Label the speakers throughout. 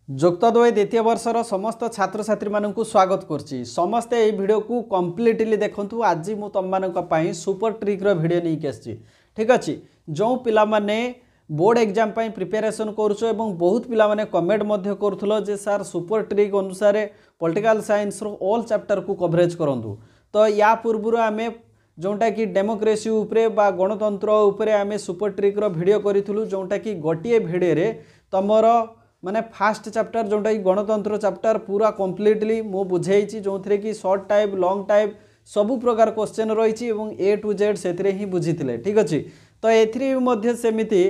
Speaker 1: जुक्त 2 द्वितीय वर्षर समस्त छात्र छात्री मानू स्वागत करछि। समस्ते ये वीडियो को कंप्लीटली देखंतु। आज मु तुम मानक पई सुपर ट्रिक रो वीडियो नहीं आछि। ठीक अछि। जो पिला माने बोर्ड एग्जाम पई प्रिपरेशन करूछो एवं बहुत पिला माने कमेंट मध्य करथुलो जे सर सुपर ट्रिक अनुसार पॉलिटिकल साइंस रो ऑल चैप्टर को कवरेज करंतु। तो या पूर्व आमे जोटा कि डेमोक्रेसी उपरे बा गणतंत्र उपरे आमे सुपर ट्रिक रो वीडियो करिथुलु। जोटा कि गोटिए वीडियो रे तमर माने फास्ट चैप्टर जोटा कि गणतंत्र चैप्टर पूरा कंप्लीटली मु बुझाई जो थे कि शॉर्ट टाइप लॉन्ग टाइप सबु प्रकार क्वेश्चन रही ए टू जेड से ही बुझीते। ठीक अच्छे। तो एमती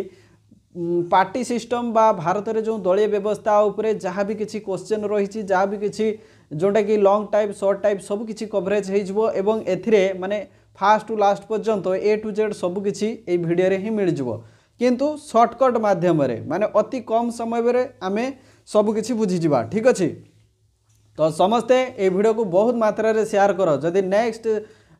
Speaker 1: पार्टी सिस्टम बा भारत रे जो दलीय व्यवस्था उपरे जहाँ भी किसी क्वेश्चन रही जहाँ भी किसी जोटा कि लॉन्ग टाइप शॉर्ट टाइप सब किसी कवरेज हो एथिरे माने फास्ट टू लास्ट पर्यंत ए टू जेड सब किसी ए वीडियो रे ही मिल जाव। किंतु शॉर्टकट माध्यम माने अति कम समय में आमे सब किसी बुझीजा। ठीक अच्छे। तो समस्ते ये वीडियो को बहुत मात्रा रे शेयर करो जदि नेक्स्ट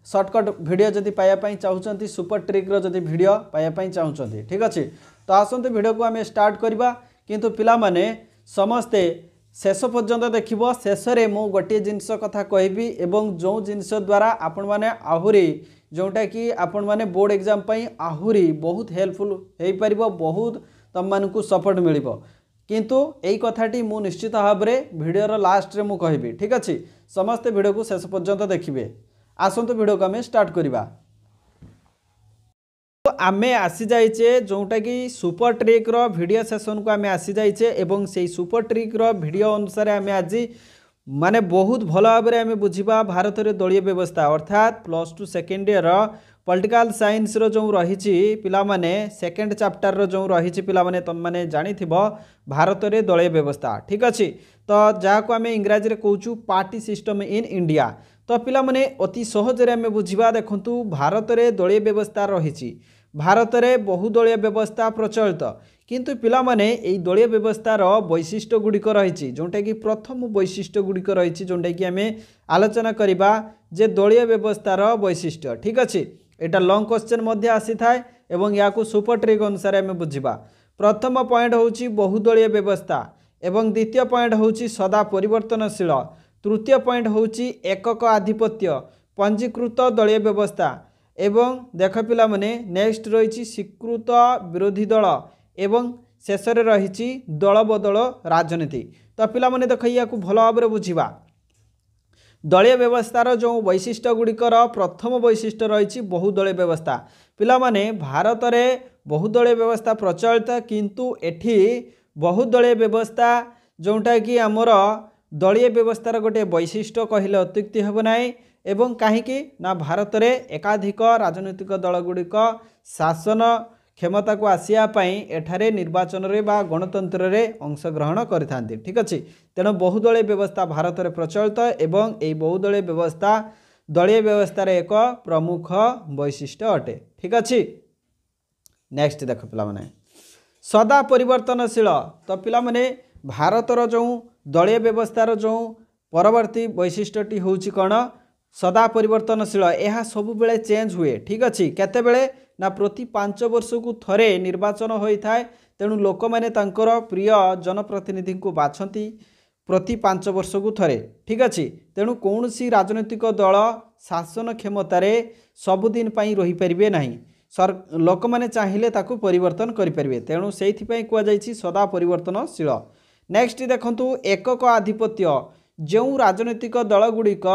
Speaker 1: शॉर्टकट वीडियो जदि पाइबापी चाहूँगी सुपर ट्रिक रो जदि वीडियो पाइबापी चाहूँगी। ठीक अच्छे। तो आसते वीडियो को आम स्टार्ट करवा। किंतु पिला माने समस्ते शेष पर्यंत देखिबो। शेष रे मु गोटे जिनस कथा कहबी एवं जो जिनस द्वारा आपण माने आहुरी जोटा कि आपण माने बोर्ड एग्जाम पई आहुरी बहुत हेल्पफुल हो पार बहुत तुम मानकु सपोर्ट मिलिबो। किंतु एई कथाटी मु निश्चित भाव में वीडियोर लास्ट रे मु कहबी। ठीक अच्छे। समस्त वीडियो को शेष पर्यंत देखिए। आसंतु वीडियो को आम स्टार्ट करवा। तो आमे आसी जाइए जोटा कि सुपर ट्रिक रो वीडियो सेशन को आमे आसी जाइए एवं से सुपर ट्रिक रो वीडियो अनुसार आमे आज माने बहुत भल भाव में आमे बुझिबा भारत रे दलीय व्यवस्था अर्थात +2 सेकेंड ईयर पॉलिटिकल साइंस रो जो रही पिला माने सेकेंड चैप्टर रो जो रही पिला माने तुम माने जानी थिबो भारत रे दलीय व्यवस्था। ठीक अच्छे। तो जहाँ को आमे इंग्राजी रे कहूँ पार्टी सिस्टम इन इंडिया। तो पिला माने अति सहज रे आमे बुझिबा। देखंतु भारत रे दलीय व्यवस्था रही भारत में बहुदलीय व्यवस्था प्रचलित। किंतु पिला माने एई दलीय व्यवस्थार वैशिष्ट्य गुड़िक रही जोटा कि प्रथम वैशिष्ट्य गुड़िक रही जोटा कि आम आलोचना करवा जे दलीय व्यवस्थार वैशिष्ट्य। ठीक अच्छे। यहाँ लॉन्ग क्वेश्चन आसी थाए एवं या सुपर ट्रिक अनुसार आम बुझा। प्रथम पॉइंट होची बहुदलीय व्यवस्था एवं द्वितीय पॉइंट होची सदा परिवर्तनशील। तृतीय पॉइंट होची एकक आधिपत्य पंजीकृत दलीय व्यवस्था एवं देख पिला माने नेक्स्ट रही स्वीकृत विरोधी दल एवं शेष रही दल बदल राजनीति। तो पिला माने देख या भल भाव में बुझा। दलीय व्यवस्थार जो वैशिष्ट्य गुड़िकर प्रथम वैशिष्ट्य रही बहुदलीय व्यवस्था। पिला माने भारत में बहुदलीय व्यवस्था प्रचलित किंतु एठी बहुदलीय व्यवस्था जोटा कि आमर दलीय व्यवस्थार गोटे वैशिष्ट्य कहले अत्युक्ति हेब नाही। एवं कहीं ना भारत में एकाधिक राजनैतिक दल गुड़िक शासन क्षमता को आसियापाई एठारे निर्वाचन रे बा गणतंत्र रे अंशग्रहण करिथांती। ठीक अच्छे। तेणु बहुदलीय व्यवस्था भारत में प्रचलित एवं यह बहुदलीय व्यवस्था दलीय व्यवस्थार एक प्रमुख वैशिष्ट्य अटे। ठीक अच्छे। नेक्स्ट देख पिला माने सदा परिवर्तनशील। तो पिला माने भारतर जो दलीय व्यवस्थार जो परवर्ती वैशिष्ट्यटी होउची कौन सदा परिवर्तनशील। यह सब बेले चेंज हुए। ठीक अच्छे। केते बेले ना प्रति 5 वर्ष को थरे निर्वाचन होता है। तेणु लोक मैंने तांकर प्रिय जनप्रतिनिधि को बाछंती प्रति 5 वर्ष को थरे। ठीक अच्छे। तेणु कौन सी राजनैतिक दल शासन क्षमतार सबुदिन पाई रही पारिबे नहीं। लोक मैंने चाहिए ताकू परिवर्तन करें। तेणु से कहुई सदा परिवर्तनशील। नेक्स्ट देखंतु एकक आधिपत्य। जो राजनैतिक दल गुड़िक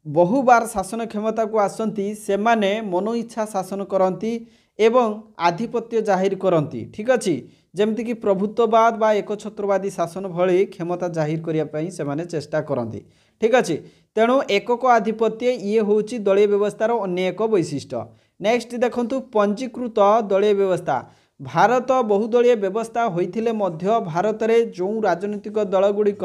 Speaker 1: बहु बार शासन क्षमता को आसती से माने मनो इच्छा शासन करती एवं आधिपत्य जाहिर करती। ठीक अच्छे। जमती कि प्रभुत्ववाद बा एकछत्रवादी शासन भली क्षमता जाहिर करने से माने चेष्टा करती। ठीक अच्छे। तेणु एकक आधिपत्य ये होची दलीय व्यवस्थार अन्य एक वैशिष्ट्य। नेक्स्ट देखंतु पंजीकृत दलीय व्यवस्था। भारत बहुदलीय व्यवस्था होइथिले मध्य भारत में जो राजनीतिक दल गुड़िक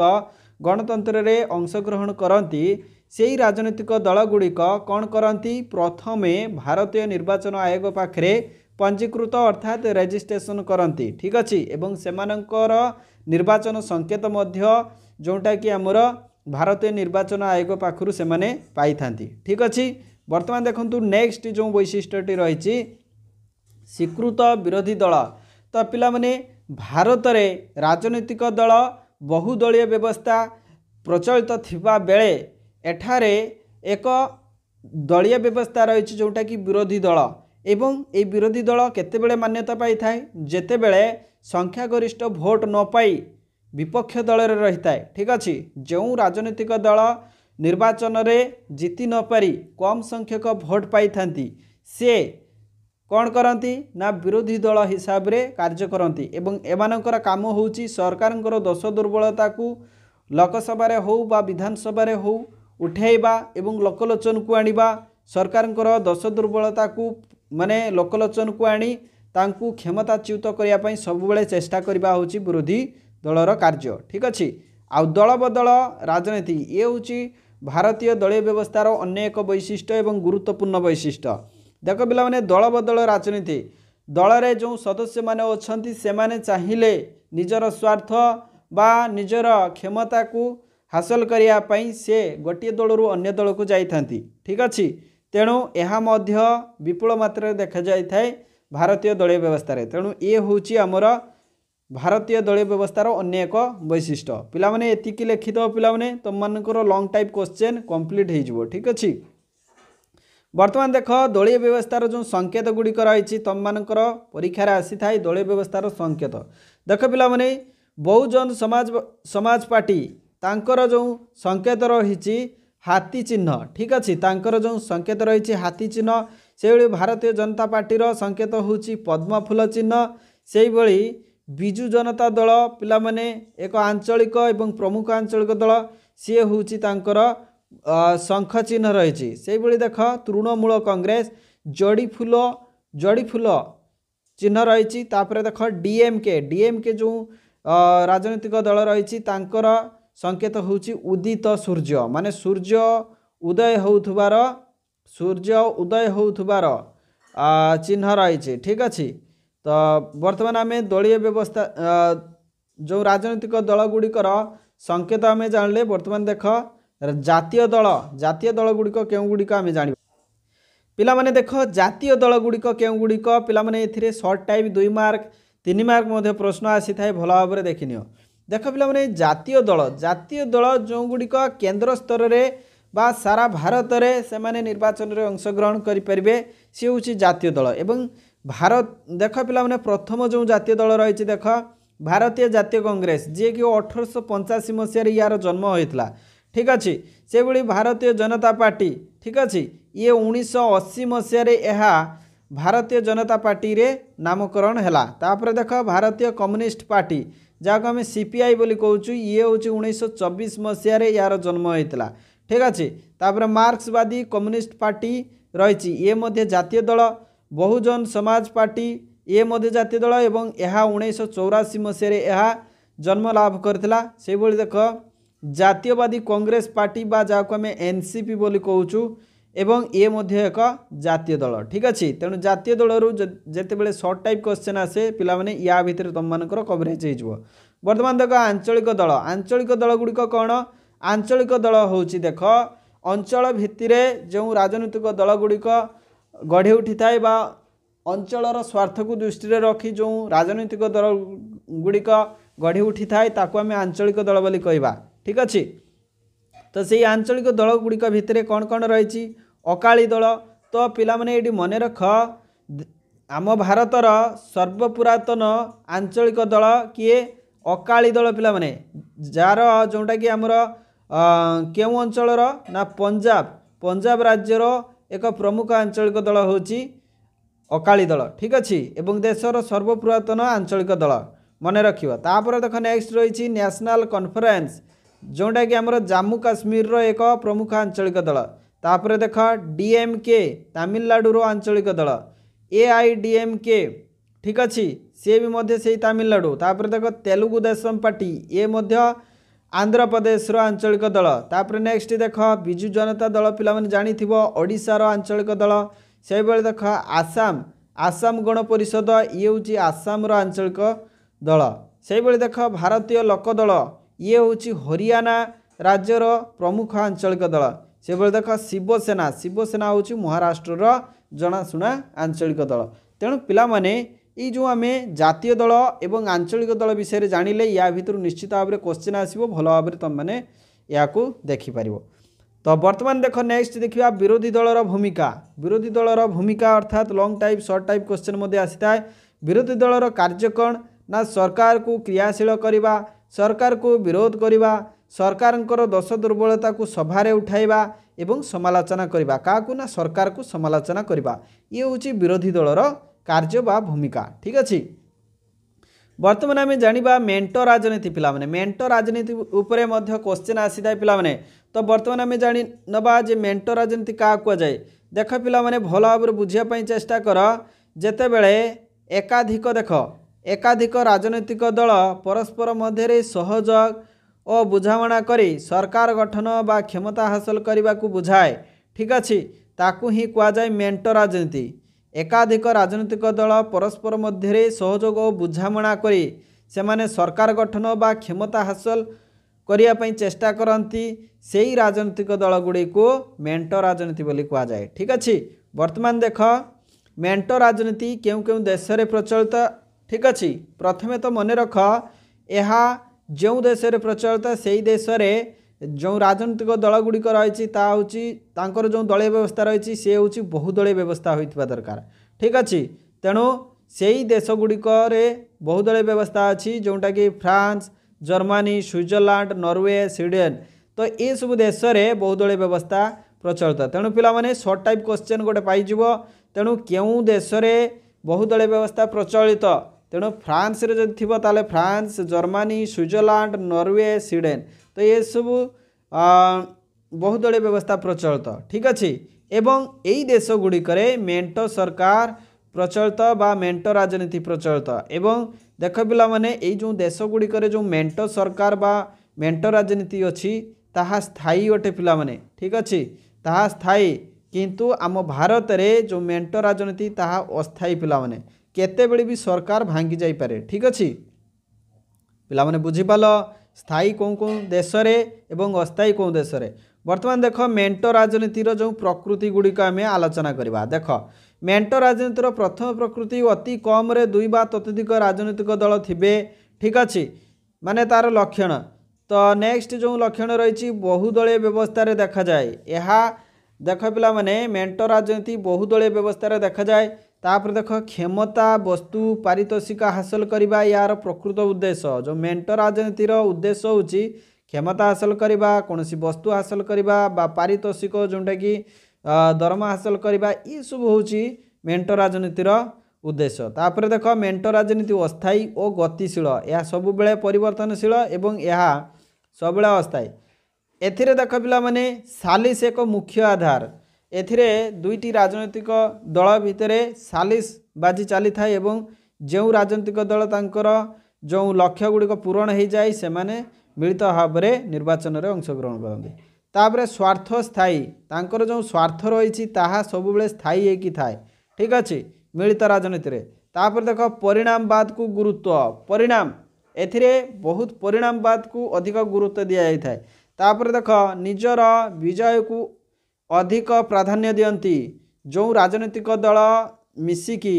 Speaker 1: गणतंत्र रे अंशग्रहण करती से राजनीतिक दल गुड़िक कौन करती प्रथमे भारतीय निर्वाचन आयोग पाखरे पंजीकृत अर्थात रेजिस्ट्रेशन करती। ठीक अच्छे। एवं सेमानंकर निर्वाचन संकेत मध्य जोटा कि आमर भारतीय निर्वाचन आयोग पाखरु से माने पाई थांती। ठीक अच्छे। वर्तमान देखंतु नेक्स्ट जो वैशिष्ट्यटी रही स्वीकृत विरोधी दल। तो पिला माने भारत में राजनीतिक दल बहुदलीय व्यवस्था प्रचलित थिबा बेले एठारे एक दलीय व्यवस्था रही जोटा कि विरोधी दल एवं ये विरोधी दल केतेबेले मान्यता पाई थाए जेतेबेले संख्यागरिष्ठ भोट न पाई विपक्ष दल रही थाए। ठीक अच्छे जो राजनीतिक दल निर्वाचन रे जीति न पारी कम संख्यक भोट पाई थांती से कौन करती ना विरोधी दल हिसाब रे कार्य करती एवं एमानकर काम होउची सरकारंकर दोष दुर्बलता को लोकसभा हो बा विधानसभा हो उठेबा एवं लोकलोचन को आनिबा सरकारंकर दोष दुर्बलता को माने लोकलोचन को आनी तांकू क्षमताच्युत करने पई सबुबले चेष्टा करबा होउची विरोधी दलर कार्य। ठीक अच्छे आउ दल बदल राजनीति ये होउची भारतीय दलीय व्यवस्थार अन्य एक वैशिष्ट्य एवं गुरुत्वपूर्ण वैशिष्ट्य। देख पिला माने दल बदल राजनीति दल रे जो सदस्य माने अछंती से माने चाहिए निजर स्वार्थ बा निजर क्षमता को हासिल करिया पई से गोटे दलरू अन्य दल को जाई थांती। ठीक अच्छे तेणु यह मध्य विपुल मात्रा देखा जाई थाए भारतीय दलीय व्यवस्था रे। तेणु ये होउची हमर भारतीय दलीय व्यवस्थार अन्य एक वैशिष्ट्य। पिला माने एतिकी लिखित पिला माने तुम मानकर लॉन्ग टाइप क्वेश्चन कंप्लीट हो जिवो। ठीक अच्छे वर्तमान देख दलीय व्यवस्थार जो संकेत गुड़िक रही तुम मानकर परीक्षार आसी थाए दलीय व्यवस्थार संकेत देख पिला माने बहुजन समाज पार्टी तांकर जो संकेत रही हाथी चिन्ह। ठीक अच्छे तांकर जो संकेत रही हाथी चिन्ह से भारतीय जनता पार्टीर संकेत होउची पद्म फूल चिन्ह से विजु जनता दल पिला माने एक आंचलिक एवं प्रमुख आंचलिक दल सी होउची तांकर शंख चिन्ह रही से देख तृणमूल कांग्रेस जड़ी फूल चिन्ह रही देख डीएमके जो राजनीतिक दल रही तांकर संकेत होउची उदित सूर्य माने सूर्य उदय होउथुबार चिन्ह रही। ठीक अच्छे तो वर्तमान आम दलीय व्यवस्था जो राजनीतिक दल गुड़िकर संकेत आम जानले वर्तमान देख जातीय दल गुड़िक केउ गुड़िक आम जान पिला माने देख जातीय दल गुड़िक केउ गुड़िक पिला माने एथिरे शॉर्ट टाइप 2 मार्क 3 मार्क मध्य प्रश्न आसी थाए भल भाव में देखिनियो। देख पिला माने जातीय दल जो गुड़िक केंद्र स्तर रे बा सारा भारत रे से माने निर्वाचन रे अंशग्रहण करि परिबे से होची जातीय दल एवं भारत देख पिला माने प्रथम जो जातीय दल रही देख भारतीय जातीय कांग्रेस जी कि 1885 मसीह यार जन्म होता। ठीक अच्छे से भली भारतीय जनता पार्टी। ठीक अच्छे ये 1980 मसीह भारतीय जनता पार्टी रे नामकरण है। तापर देख भारतीय कम्युनिस्ट पार्टी जहाँ आम सीपीआई बोली कहूँ ये हूँ 1924 मसीह यार जन्म होता। ठीक अच्छे तापर मार्क्सवादी कम्युनिस्ट पार्टी रही ये मध्य जातीय दल बहुजन समाज पार्टी ये मध्य जातीय दल एवं यह 1984 मसीह जन्म लाभ करथिला। से भली देख जातीयवादी कांग्रेस पार्टी बा जहाँ आम एनसीपी बोली कहूँ एवं ये मध्य एक जातीय दल। ठीक अच्छे तेणु जातीय दलरू जितेबाला शॉर्ट टाइप क्वेश्चन आसे पिला माने या भितर तुम मानकर कवरेज हो। वर्तमान देख आंचलिक दल गुड़िक कौन आंचलिक दल होची देख अंचल भित्तिरे जो राजनीतिक दल गुड़िक गढ़ी उठी थाए बा अंचलर स्वार्थ को दृष्टि रखी जो राजनीतिक दल गुड़िक गढ़ी उठी थाए ताकू आम आंचलिक दल बोली कहबा। ठीक अच्छे तो से आंचलिक दल गुड़िक भितर कौन कौन रही अकाली दल तो पिला माने एटी मन रख आम भारतर सर्वपुरातन आंचलिक दल किए अकाली दल पिला माने जार जोटा कि आमर केउ अंचलर ना पंजाब राज्यर एक प्रमुख आंचलिक दल होची अकाली दल। ठीक अच्छे एवं देशर सर्वपुरातन आंचलिक दल मन रखिबा। तापर देख नेक्स्ट रही नेशनल कॉन्फ्रेंस जोटा कि आमर जम्मू काश्मीर रो एक प्रमुख आंचलिक दल। तापर देख डीएमके तमिलनाडु आंचलिक दल एआईडीएमके। ठीक अच्छे सी भी मध्य से तमिलनाडु। तापर देख तेलुगु देशम पार्टी ये मध्य आंध्र प्रदेश आंचलिक दल। तापर नेक्स्ट देख विजु जनता दल पिला माने जानी थिबो ओडिशा रो आंचलिक दल। से बेले देख आसाम गण परिषद ये हूँ आसाम रो आंचलिक दल। से बेले देख भारतीय लोक दल ये हूँ हरियाणा राज्यर प्रमुख आंचलिक दल। से बेले देख शिवसेना हूँ महाराष्ट्र जनाशुना आंचलिक दल। तेणु पिला माने ये जो आम जातीय दल एवं आंचलिक दल विषय जानिले या भितर निश्चित भाव में क्वेश्चन आसो भल भाव में तुम मैंने या देखिपर। तो बर्तमान देख नेक्स्ट देखा विरोधी दलर भूमिका। विरोधी दलर भूमिका अर्थात long type short type question आसी था। विरोधी दलर कार्य कौन ना सरकार को क्रियाशील करवा, सरकार को विरोध करवा, सरकार दोष दुर्बलता को सभारे उठाइबा एवं समालोचना करवा। क्या ना सरकार को समालोचना करवा, ये हूँ विरोधी दलर कार्य बा भूमिका। ठीक अच्छे। बर्तमान आम जाना मेंटो राजनीति पिला माने मेंटो राजनीति उपरे मध्य क्वेश्चन आसी था पिला माने। तो बर्तमान आम जानी नबा जे मेंटो राजनीति क्या कहुए। देख पिला माने भल भाव बुझापी चेष्टा कर। जेते बेले एकाधिक देख एकाधिक राजनैतिक दल परस्पर मध्य सहयोग और बुझामणा करी सरकार गठन बा क्षमता हासिल करने को बुझाए। ठीक अच्छे। ताकू ही कहुए मेंटो राजनीति। एकाधिक राजनीतिक दल परस्पर मध्य सहयोग और बुझामणा करी सेमाने सरकार गठन बा क्षमता हासिल करने चेष्टा करती से ही राजनीतिक दल गुड़ी को मेंटो राजनीति बोली कहुए। ठीक अच्छे। वर्तमान देख मेंटो राजनीति क्यों क्यों देश में प्रचलित। ठीक अच्छे। प्रथमे तो मन रख यह जो देश में प्रचलित से देश में जो राजनीतिक दल गुड़िक रही जो दलीय व्यवस्था रही सी हूँ बहुदलीय व्यवस्था होता दरकार। ठीक अच्छे। तेणु से ही देश गुड़िक बहुदलीय व्यवस्था अच्छी जोटा कि France, Germany, Switzerland, Norway, Sweden. तो ये सब देश में बहुदलीय व्यवस्था प्रचलित। तेणु पिलामाने शॉर्ट टाइप क्वेश्चन गोटे पाइज। तेणु क्यों देश में बहुदलीय व्यवस्था प्रचलित। तेणु फ्रांस रे जदि थिबो ताले France, Germany, Switzerland, Norway, Sweden. तो ये सब बहुदलीय व्यवस्था प्रचलित। ठीक अच्छे। एवं यही देश गुड़िक मेंटो सरकार प्रचलित बा मेंटो राजनीति प्रचलित। एवं देख पिला माने यही जो देश गुड़िक जो मेंटो सरकार बा मेंटो राजनीति अच्छी ताहा स्थायी अटे पिला माने। ठीक अच्छे। ताहा स्थायी किंतु आम भारत में जो मेंटो राजनीति ताहा अस्थायी पिला माने केते बेले भी सरकार भांगी जाई पारे। ठीक अच्छे। पिला माने बुझिपाल स्थायी कौन कौन देश रे एवं अस्थायी कौन देश रे। वर्तमान देख मेंटो राजनीतिर जो प्रकृति गुड़िक आम आलोचना करवा। देख मेंटो राजनीतिर प्रथम प्रकृति अति कम रे 2 बा ततोधिक राजनीतिक दल थिबे। ठीक अच्छे। माने तार लक्षण। तो नेक्स्ट जो लक्षण रही बहुदलीय व्यवस्था रे देखा जाए। यह देख पिला माने मेंटो राजनीति बहुदलीय व्यवस्था रे देखा जाए। तापर देख क्षमता वस्तु पारितोषिक हासिल करवा यार प्रकृत उद्देश्य। जो मेंटो राजनीतिर उद्देश्य होची क्षमता हासिल करवा, कौन सी वस्तु हासिल करवा बा पारितोषिक जोटा कि दरमा हासिल करवा, ये सब होची मेंटो राजनीतिर उद्देश्य। तापर देख मेंटो राजनीति अस्थायी और गतिशील। यह सब बेले परिवर्तनशील एवं यह सब बेले अस्थायी। एथिरे देख पिला माने सालिस एक मुख्य आधार। एथिरे दुईटी राजनैतिक दल भितर सालिस बाजी चली था एवं जो राजनैतिक दल तांकर जो लक्ष्य गुड़िक पूरण हो जाए से माने मिलित भाव में निर्वाचन में अंशग्रहण करते। तापर स्वार्थ स्थायी तांकर जो स्वार्थ रही सब बेले स्थायी होगी थाए। ठीक अच्छे। मिलित राजनीति रे। तापर देख परिणामवाद को गुरुत्व। परिणाम एथिरे बहुत परिणामवाद को अधिक गुरुत्व दि जाए। तापर देख निजर विजय को अधिक प्राधान्य दियंती। जो राजनीतिक दल मिसिकी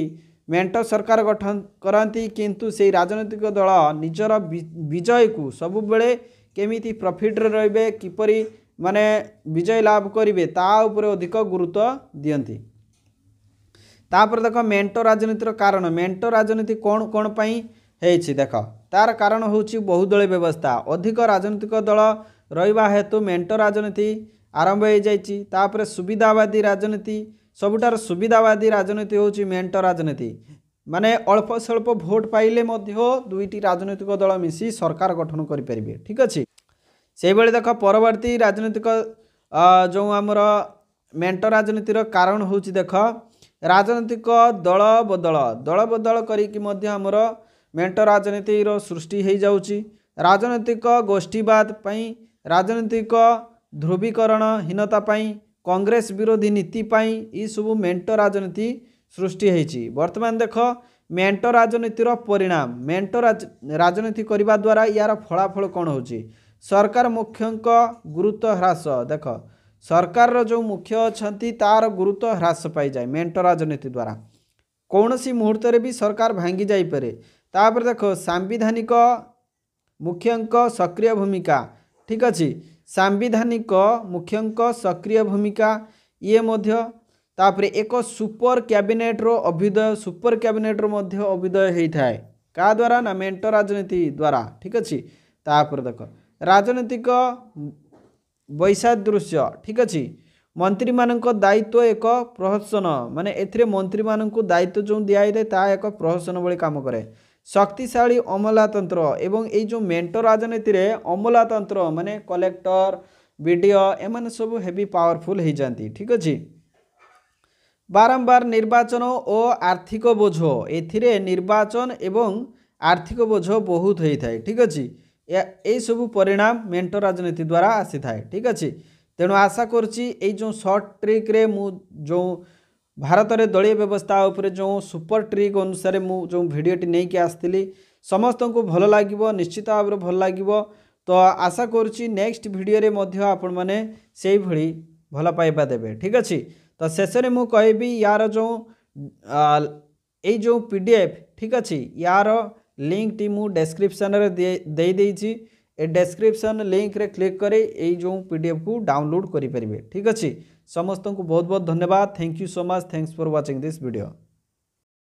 Speaker 1: मेंटो सरकार गठन करती किंतु से राजनीतिक दल निजर विजय को सब बेले केमिति प्रॉफिट रे रहिबे किपरि माने विजय लाभ करिवे ता उपरे अधिक गुरुत्व दियंती। तापर देख मेंटो राजनीतिर कारण। मेंटो राजनीति कौन कौन पाई हेछि देख तार कारण होछि बहुदलीय व्यवस्था। अधिक राजनीतिक दल रहिबा हेतु मेंटो राजनीति आरंभ हो जाइछि। तापर सुविधावादी राजनीति सबुठार सुविधावादी राजनीति होछि मेंटो राजनीति। माने अल्प स्वल्प भोट पाइले मध्य दुईटी राजनीतिक दल मिसी सरकार गठन करि परिबे। ठीक अछि। सेहि बेले देख परवर्ती राजनीतिक जो आमर मेंटो राजनीतिर कारण होछि देख राजनीतिक दल बदल करिकि मध्य आमर मेंटो राजनीतिर सृष्टि हो जाउछि। राजनीतिक गोष्ठीवाद पई, राजनीतिक ध्रुवीकरणहीनता पई, कांग्रेस विरोधी नीति पई ई सब मेंटो राजनीति सृष्टि होइछि। वर्तमान देख मेंटो राजनीतिर परिणाम। मेंटो राजनीति करने द्वारा यार फलाफल कौन होछि। सरकार मुख्यंक गुरुत्व ह्रास। देख सरकार जो मुख्य अच्छा तार गुरुत्व ह्रास पाई जाए मेंटो राजनीति द्वारा। कौन सी मुहूर्त भी सरकार भांगी जापे। तापर देख सांविधानिक मुख्यंक सक्रिय भूमिका, ठीक अच्छे, सांविधानिक मुख्यंक सक्रिय भूमिका ये मध्य, तापर एक सुपर कैबिनेट रो अभ्युदय, सुपर कैबिनेट रो मध्य अभ्युदय होता है क्या द्वारा ना मेंटो राजनीति द्वारा, ठीक अच्छे। तापर देख राजनीतिक वैसादृश्य, ठीक अच्छे, मंत्री मानक दायित्व एक प्रहसन, माने एथिरे मंत्री मानक दायित्व जो दिखाई दे ता एक प्रहसन भली काम करे। शक्तिशाली अमलातंत्र एवं ये जो मेंटो राजनीति रे अमलातंत्र माने कलेक्टर बीडीओ एमाने सब हेवी पावरफुल हो जाती, ठीक अच्छे। बारंबार निर्वाचन और आर्थिक बोझ, एथिरे निर्वाचन एवं आर्थिक बोझ बहुत होता है, ठीक अच्छे। यही सब परिणाम मेंटो राजनीति द्वारा आसी थाए, ठीक अच्छे। तेणु आशा करची जो सर्ट ट्रिक रे मु जो भारत रे दलीय व्यवस्था उपरे जो सुपर ट्रिक अनुसार मु जो भिडटी नहीं कि आसती समस्त को भल लगे, निश्चित भाव में भल लगे। तो आशा करची नेक्स्ट वीडियो रे मध्य आपण माने से भली भल पाइबा देबे, ठीक अच्छे। तो शेष में मु कहबी यार जो ये जो पीडीएफ, ठीक अच्छे, यार लिंक टी मु डिस्क्रिप्शन रे दे देइछि। ए डिस्क्रिप्शन लिंक रे क्लिक करे ये जो पीडीएफ को डाउनलोड करि परिबे, ठीक अच्छे। समस्त को बहुत बहुत धन्यवाद। Thank you so much. Thanks for watching this video.